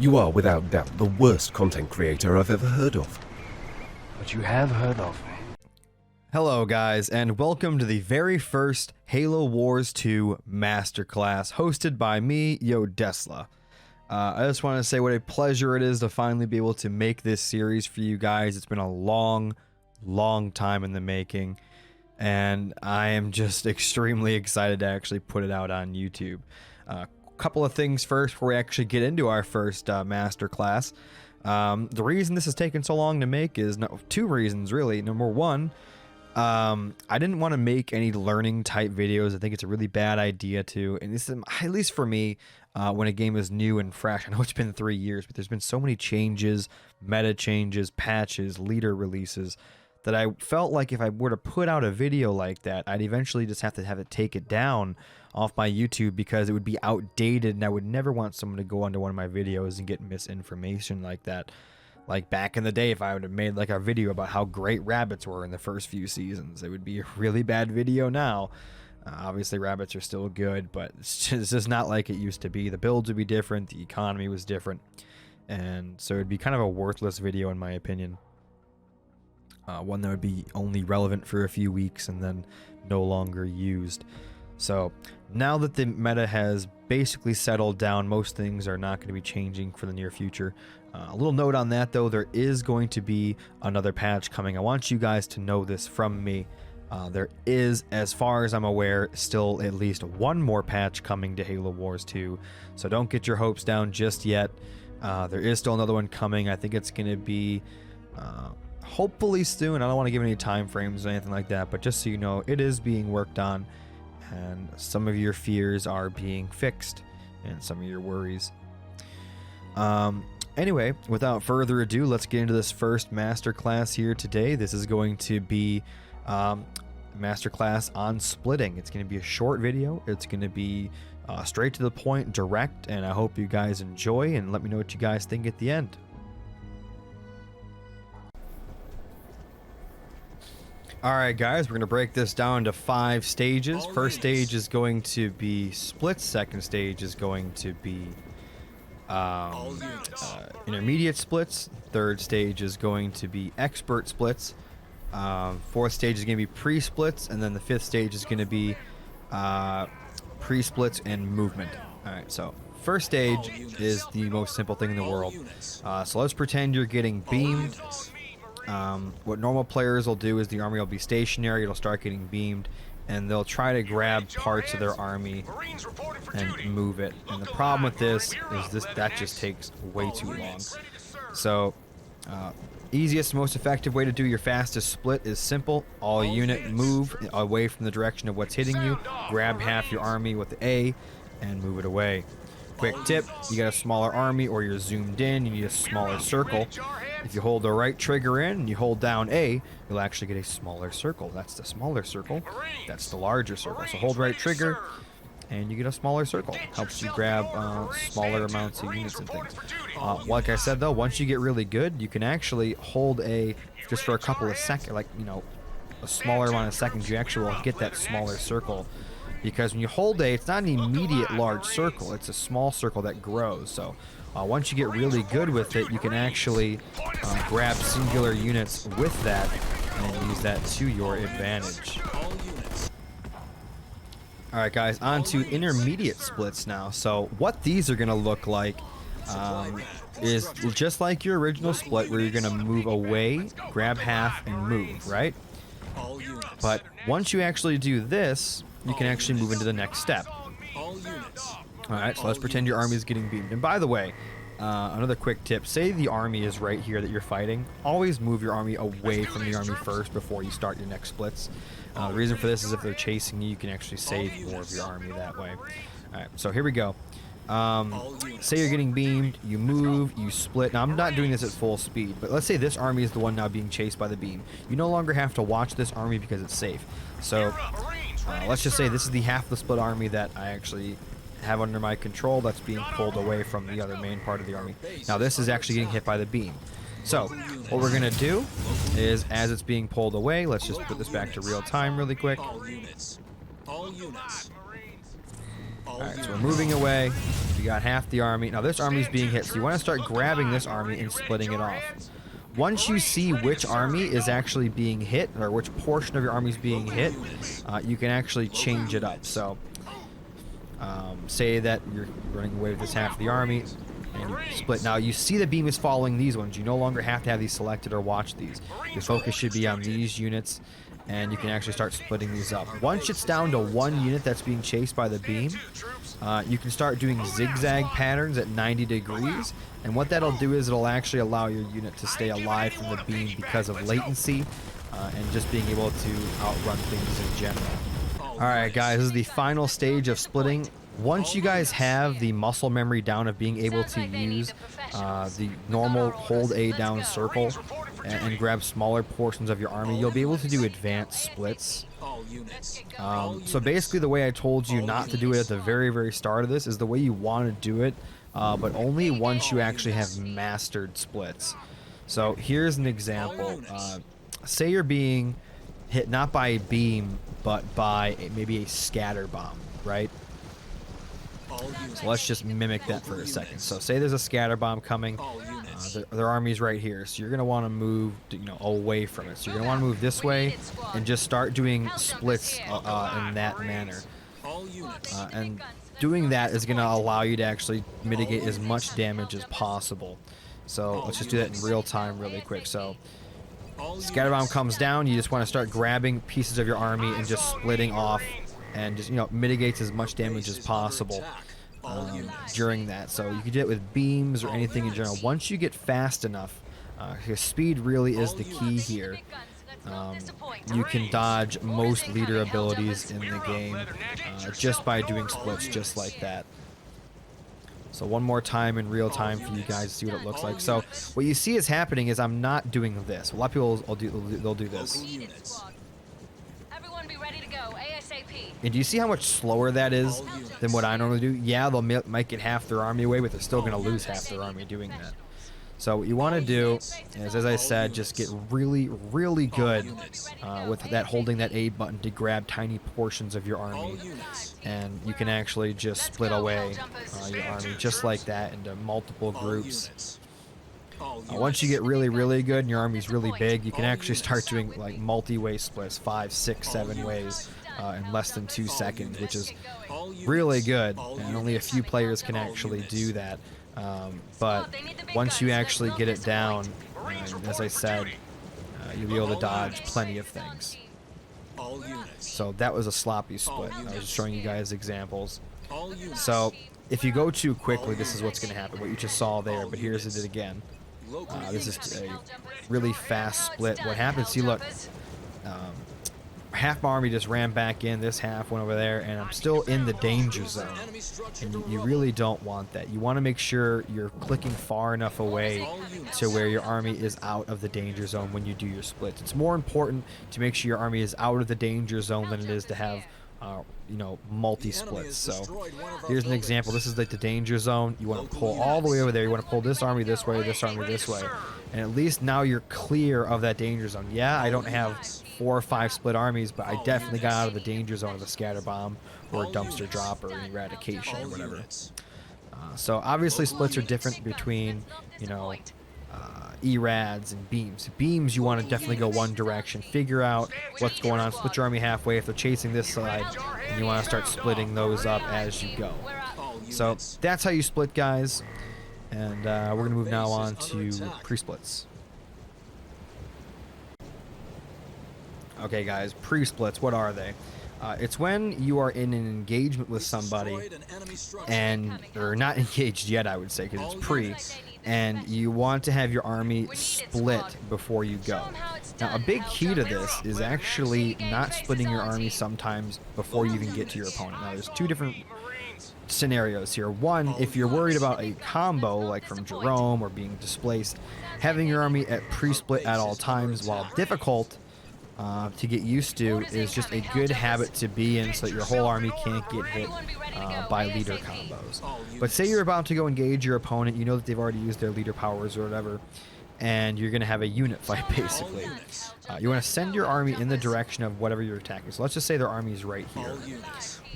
You are without doubt the worst content creator I've ever heard of. But you have heard of me. Hello guys, and welcome to the very first Halo Wars 2 Masterclass, hosted by me, Desla. I just want to say what a pleasure it is to finally be able to make this series for you guys. It's been a long time in the making, and I am just extremely excited to actually put it out on YouTube. Couple of things first before we actually get into our first Masterclass. The reason this has taken so long to make is two reasons, really. Number one, I didn't want to make any learning type videos. I think it's a really bad idea to, and this is, at least for me, when a game is new and fresh. I know it's been 3 years, but there's been so many changes, meta changes, patches, leader releases, that I felt like if I were to put out a video like that, I'd eventually just have to take it down off my YouTube because it would be outdated, and I would never want someone to go onto one of my videos and get misinformation like that. Like back in the day, if I would have made like a video about how great rabbits were in the first few seasons, it would be a really bad video now. Obviously rabbits are still good, but it's just not like it used to be. The builds would be different, the economy was different, and so it'd be kind of a worthless video in my opinion. One that would be only relevant for a few weeks and then no longer used. So now that the meta has basically settled down, most things are not going to be changing for the near future. A little note on that though, there is going to be another patch coming. I want you guys to know this from me. There is, as far as I'm aware, still at least one more patch coming to Halo Wars 2. So don't get your hopes down just yet. There is still another one coming. I think it's going to be hopefully soon. I don't want to give any time frames or anything like that, but just so you know, it is being worked on, and some of your fears are being fixed and some of your worries. Anyway, without further ado, let's get into this first masterclass here today. This is going to be masterclass on splitting. It's going to be a short video. It's going to be straight to the point, direct, and I hope you guys enjoy, and let me know what you guys think at the end. Alright guys, we're going to break this down to 5 stages. First stage is going to be splits. Second stage is going to be intermediate splits. Third stage is going to be expert splits. Fourth stage is going to be pre-splits. And then the fifth stage is going to be pre-splits and movement. Alright, so first stage is the most simple thing in the world. So let's pretend you're getting beamed. What normal players will do is the army will be stationary, it'll start getting beamed, and they'll try to grab parts of their army and move it. And the problem with this is that just takes way too long. So easiest, most effective way to do your fastest split is simple. All unit move away from the direction of what's hitting you, grab half your army with A and move it away. Quick tip, you got a smaller army or you're zoomed in, you need a smaller circle. If you hold the right trigger in and you hold down A, you'll actually get a smaller circle. That's the smaller circle. That's the larger circle. So hold right trigger and you get a smaller circle. Helps you grab smaller amounts of units and things. Like I said though, once you get really good, you can actually hold A just for a couple of seconds, like, you know, a smaller amount of seconds, you actually will get that smaller circle. Because when you hold A, it's not an immediate large circle, it's a small circle that grows. So once you get really good with it, you can actually grab singular units with that and use that to your advantage. Alright guys, on to intermediate splits now. So what these are going to look like is just like your original split, where you're going to move away, grab half, and move, right? But once you actually do this, you can actually move into the next step. Alright, so let's pretend your army is getting beamed. And by the way, another quick tip, say the army is right here that you're fighting, always move your army away from the army first before you start your next splits. The reason for this is if they're chasing you, you can actually save more of your army that way. Alright, so here we go. Say you're getting beamed, you move, you split. Now I'm not doing this at full speed, but let's say this army is the one now being chased by the beam. You no longer have to watch this army because it's safe. So let's just say this is the half the split army that I actually have under my control that's being pulled away from the other main part of the army. Now this is actually getting hit by the beam. So what we're gonna do is, as it's being pulled away, let's just put this back to real time really quick. Alright, so we're moving away. We got half the army. Now this army is being hit, so you want to start grabbing this army and splitting it off. Once you see which army is actually being hit, or which portion of your army is being hit, you can actually change it up. So, say that you're running away with this half of the army, and you split. Now you see the beam is following these ones. You no longer have to have these selected or watch these. Your focus should be on these units, and you can actually start splitting these up. Once it's down to one unit that's being chased by the beam, you can start doing zigzag patterns at 90 degrees, and what that'll do is it'll actually allow your unit to stay alive from the beam because of latency and just being able to outrun things in general. Alright guys, this is the final stage of splitting. Once you guys have the muscle memory down of being able to use the normal hold A down circle and grab smaller portions of your army, you'll be able to do advanced splits. So basically the way I told you not to do it at the very start of this is the way you want to do it, but only once you actually have mastered splits. So here's an example. Say you're being hit not by a beam, but by maybe a scatter bomb, right? So let's just mimic that for a second. So say there's a scatter bomb coming. Their army's right here, so you're gonna want to move, away from it. So you're gonna want to move this way and just start doing splits in that manner. And doing that is gonna allow you to actually mitigate as much damage as possible. So let's just do that in real time, really quick. So scatter bomb comes down. You just want to start grabbing pieces of your army and just splitting off, and just mitigates as much damage as possible during that. So you can do it with beams or anything in general. Once you get fast enough, because speed really is the key here, you can dodge most leader abilities in the game just by doing splits just like that. So one more time in real time for you guys to see what it looks like. So what you see is happening is I'm not doing this. A lot of people they'll do this. And do you see how much slower that is than what I normally do? Yeah, they'll might get half their army away, but they're still going to lose half their army doing that. So what you want to do is, as I said, just get really good with that, holding that A button to grab tiny portions of your army. And you can actually just split away your army just like that into multiple groups. Once you get really good and your army's really big, you can actually start doing like multi-way splits, 5, 6, 7 ways in less than 2 seconds, which is really good, and only a few players can actually do that. But once you actually get it down, as I said, you'll be able to dodge plenty of things. So that was a sloppy split. I was just showing you guys examples. So if you go too quickly, this is what's going to happen, what you just saw there, but here's it again. This is a really fast split. What happens, see, look, half my army just ran back in, this half went over there, and I'm still in the danger zone. And you really don't want that. You want to make sure you're clicking far enough away to where your army is out of the danger zone when you do your splits. It's more important to make sure your army is out of the danger zone than it is to have multi-splits. So here's an example. This is like the danger zone. You want to pull all the way over there. You want to pull this army this way, this army this way, and at least now you're clear of that danger zone. Yeah, I don't have 4 or 5 split armies, but I definitely got out of the danger zone of a scatter bomb or a dumpster drop or an eradication or whatever. So obviously splits are different between erads and beams. Beams, you want to definitely go one direction, figure out what's going on, split your army halfway if they're chasing this side, and you want to start splitting those up as you go. So that's how you split, guys, and we're going to move now on to pre-splits. Okay guys, pre-splits, what are they? It's when you are in an engagement with somebody and they're not engaged yet, I would say, because it's pre, and you want to have your army split before you go. Now, a big key to this is actually not splitting your army sometimes before you even get to your opponent. Now, there's 2 different scenarios here. One, if you're worried about a combo, like from Jerome or being displaced, having your army at pre-split at all times, while difficult to get used to, is just a good habit to be in so that your whole army can't get hit by leader combos. But say you're about to go engage your opponent, you know that they've already used their leader powers or whatever, and you're going to have a unit fight basically. You want to send your army in the direction of whatever you're attacking. So let's just say their army is right here.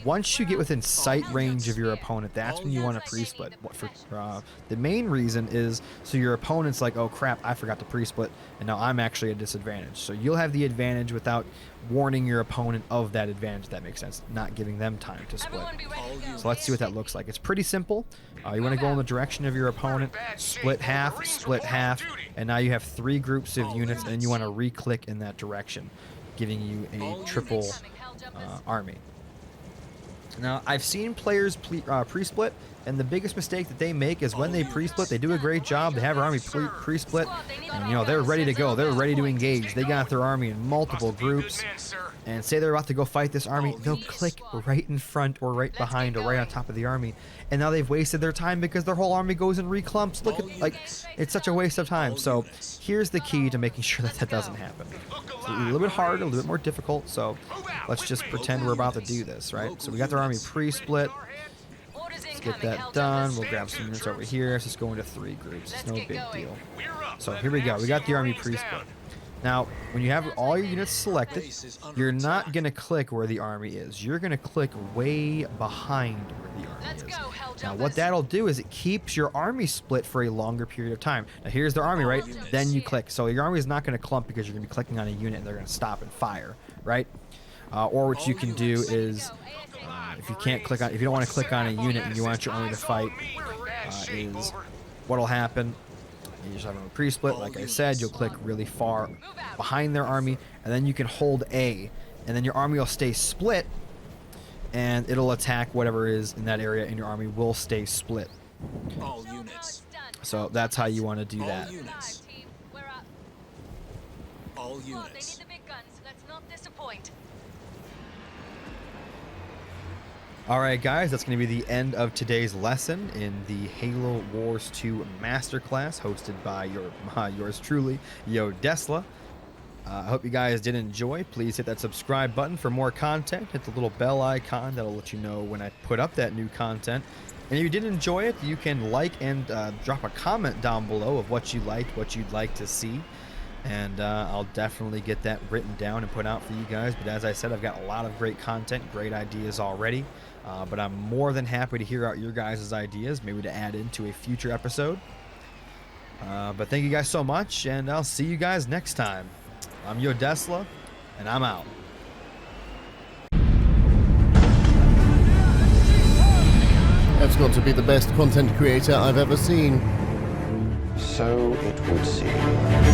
once you get within sight range of your opponent, that's when you want to pre-split. The main reason is so your opponent's like, oh crap, I forgot to pre-split, and now I'm actually at a disadvantage. So you'll have the advantage without warning your opponent of that advantage, if that makes sense, not giving them time to split. So let's see what that looks like. It's pretty simple. You want to go in the direction of your opponent, split half, and now you have 3 groups of units, and you want to re-click in that direction, giving you a triple army. Now, I've seen players pre-split, and the biggest mistake that they make is when they pre-split, they do a great job. They have their army pre-split, and you know they're ready to go. They're ready to engage. They got their army in multiple groups, and say they're about to go fight this army, they'll click right in front or right behind or right on top of the army, and now they've wasted their time because their whole army goes and reclumps. Look at, like, it's such a waste of time. So here's the key to making sure that that doesn't happen. It's a little bit harder, a little bit more difficult, so let's just pretend we're about to do this, right? So we got their army pre-split. Let's get that done. We'll grab some units over here. Let's just go into 3 groups. It's no big deal. So here we go. We got the army pre-split. Now, when you have all your units selected, you're not going to click where the army is. You're going to click way behind where the army is. Now, what that'll do is it keeps your army split for a longer period of time. Now, here's their army, right? Then you click. So your army is not going to clump because you're going to be clicking on a unit and they're going to stop and fire, right? Or what you can do is, if you don't want to click on a unit and you want your army to fight, is what'll happen. You just have them pre-split, like I said, you'll click really far behind their army, and then you can hold A, and then your army will stay split, and it'll attack whatever is in that area, and your army will stay split. All units. So that's how you want to do that. All units. Alright guys, that's going to be the end of today's lesson in the Halo Wars 2 Masterclass, hosted by yours truly, Desla. I hope you guys did enjoy. Please hit that subscribe button for more content. Hit the little bell icon. That'll let you know when I put up that new content. And if you did enjoy it, you can like and drop a comment down below of what you liked, what you'd like to see. And I'll definitely get that written down and put out for you guys. But as I said, I've got a lot of great content, great ideas already. But I'm more than happy to hear out your guys' ideas, maybe to add into a future episode. But thank you guys so much, and I'll see you guys next time. I'm Desla, and I'm out. That's got to be the best content creator I've ever seen. So it would seem.